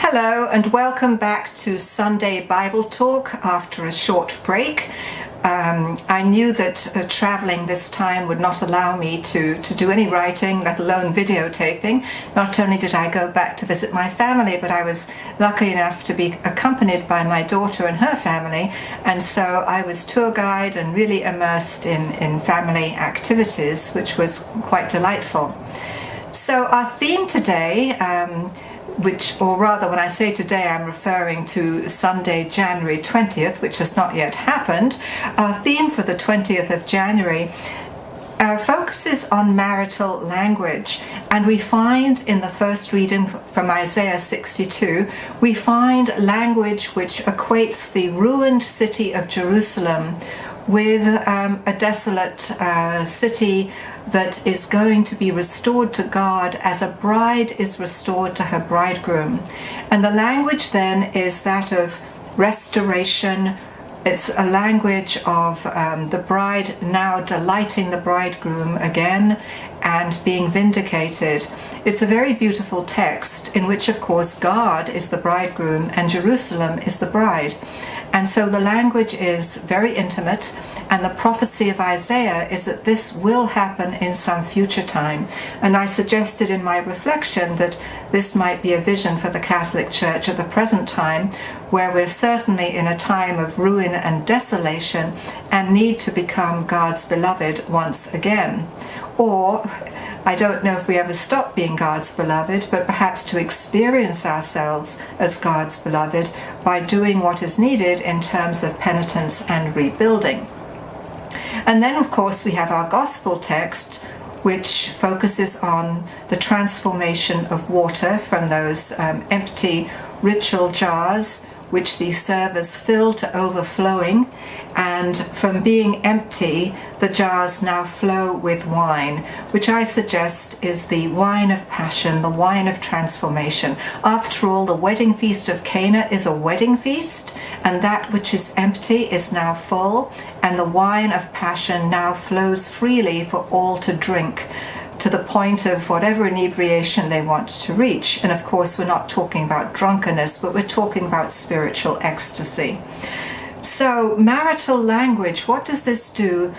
Hello and welcome back to Sunday Bible Talk after a short break. I knew that traveling this time would not allow me to do any writing, let alone videotaping. Not only did I go back to visit my family, but I was lucky enough to be accompanied by my daughter and her family, and so I was tour guide and really immersed in family activities, which was quite delightful. So our theme today, or rather when I say today I'm referring to Sunday, January 20th, which has not yet happened. Our theme for the 20th of January focuses on marital language, and we find in the first reading from Isaiah 62, we find language which equates the ruined city of Jerusalem with a desolate city that is going to be restored to God as a bride is restored to her bridegroom. And the language then is that of restoration. It's a language of the bride now delighting the bridegroom again and being vindicated. It's a very beautiful text in which, of course, God is the bridegroom and Jerusalem is the bride. And so the language is very intimate, and the prophecy of Isaiah is that this will happen in some future time. And I suggested in my reflection that this might be a vision for the Catholic Church at the present time, where we're certainly in a time of ruin and desolation and need to become God's beloved once again. Or, I don't know if we ever stop being God's beloved, but perhaps to experience ourselves as God's beloved by doing what is needed in terms of penitence and rebuilding. And then, of course, we have our gospel text, which focuses on the transformation of water from those empty ritual jars, which the servers fill to overflowing, and from being empty, the jars now flow with wine, which I suggest is the wine of passion, the wine of transformation. After all, the wedding feast of Cana is a wedding feast, and that which is empty is now full, and the wine of passion now flows freely for all to drink, to the point of whatever inebriation they want to reach. And of course, we're not talking about drunkenness, but we're talking about spiritual ecstasy. So, marital language, what does this do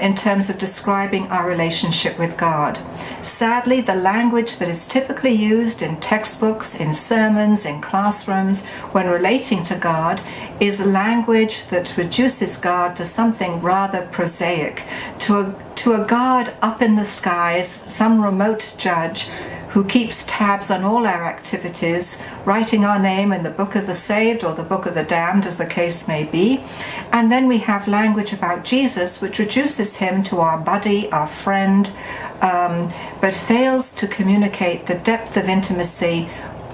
in terms of describing our relationship with God? Sadly, the language that is typically used in textbooks, in sermons, in classrooms, when relating to God, is language that reduces God to something rather prosaic, to a God up in the skies, some remote judge who keeps tabs on all our activities, writing our name in the book of the saved or the book of the damned, as the case may be. And then we have language about Jesus, which reduces him to our buddy, our friend, but fails to communicate the depth of intimacy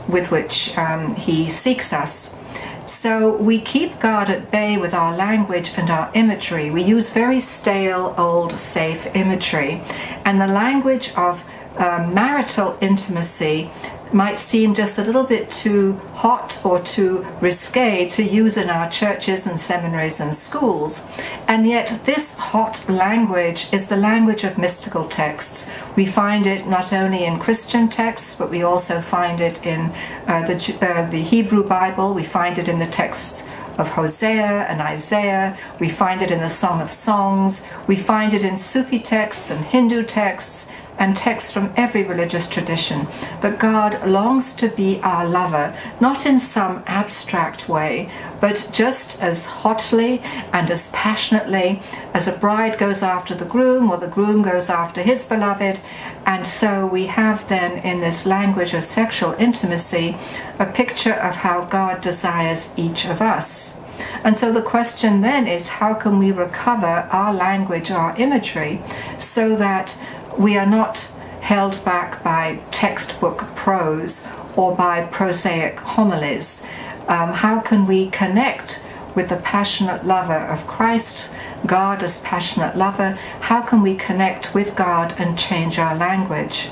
with which he seeks us. So we keep God at bay with our language and our imagery. We use very stale, old, safe imagery. And the language of marital intimacy might seem just a little bit too hot or too risque to use in our churches and seminaries and schools. And yet this hot language is the language of mystical texts. We find it not only in Christian texts, but we also find it in the Hebrew Bible. We find it in the texts of Hosea and Isaiah. We find it in the Song of Songs. We find it in Sufi texts and Hindu texts and texts from every religious tradition, that God longs to be our lover, not in some abstract way, but just as hotly and as passionately as a bride goes after the groom or the groom goes after his beloved. And so we have then in this language of sexual intimacy a picture of how God desires each of us. And so the question then is, how can we recover our language, our imagery, so that we are not held back by textbook prose or by prosaic homilies? How can we connect with the passionate lover of Christ, God as passionate lover? How can we connect with God and change our language?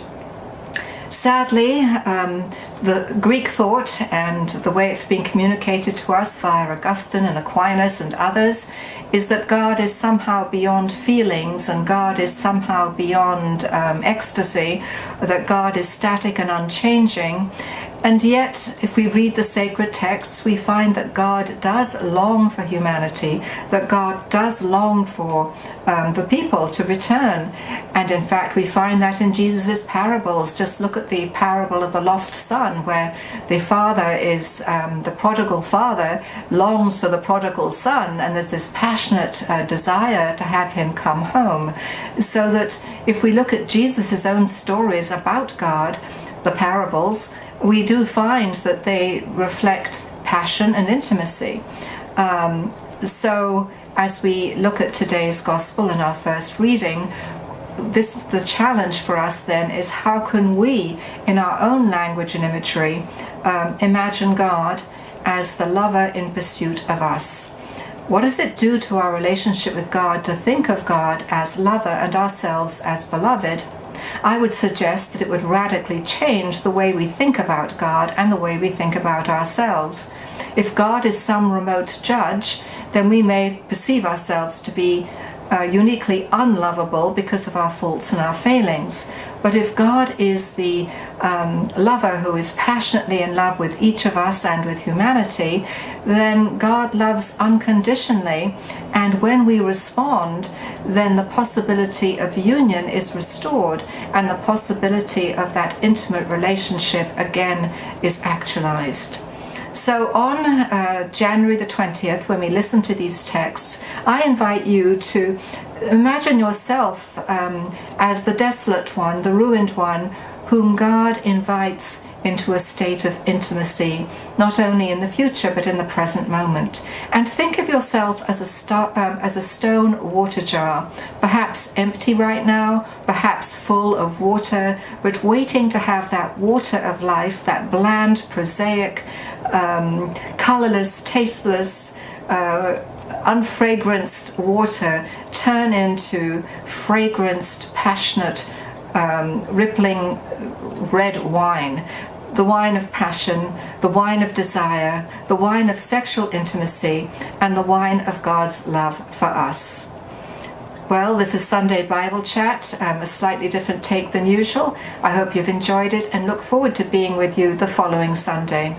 Sadly, the Greek thought and the way it's been communicated to us via Augustine and Aquinas and others is that God is somehow beyond feelings and God is somehow beyond ecstasy, that God is static and unchanging. And yet, if we read the sacred texts, we find that God does long for humanity, that God does long for the people to return. And in fact, we find that in Jesus' parables. Just look at the parable of the lost son, where the father is, the prodigal father longs for the prodigal son, and there's this passionate desire to have him come home. So that if we look at Jesus' own stories about God, the parables, we do find that they reflect passion and intimacy. So as we look at today's gospel in our first reading, the challenge for us then is, how can we, in our own language and imagery, imagine God as the lover in pursuit of us? What does it do to our relationship with God to think of God as lover and ourselves as beloved? I would suggest that it would radically change the way we think about God and the way we think about ourselves. If God is some remote judge, then we may perceive ourselves to be uniquely unlovable because of our faults and our failings. But if God is the lover who is passionately in love with each of us and with humanity, then God loves unconditionally, and when we respond, then the possibility of union is restored, and the possibility of that intimate relationship again is actualized. So on January the 20th, when we listen to these texts, I invite you to imagine yourself as the desolate one, the ruined one, whom God invites into a state of intimacy, not only in the future but in the present moment. And think of yourself as a stone water jar, perhaps empty right now, perhaps full of water, but waiting to have that water of life, that bland, prosaic, colorless, tasteless, unfragranced water turn into fragranced, passionate, rippling red wine, the wine of passion, the wine of desire, the wine of sexual intimacy, and the wine of God's love for us. Well, this is Sunday Bible Chat, a slightly different take than usual. I hope you've enjoyed it and look forward to being with you the following Sunday.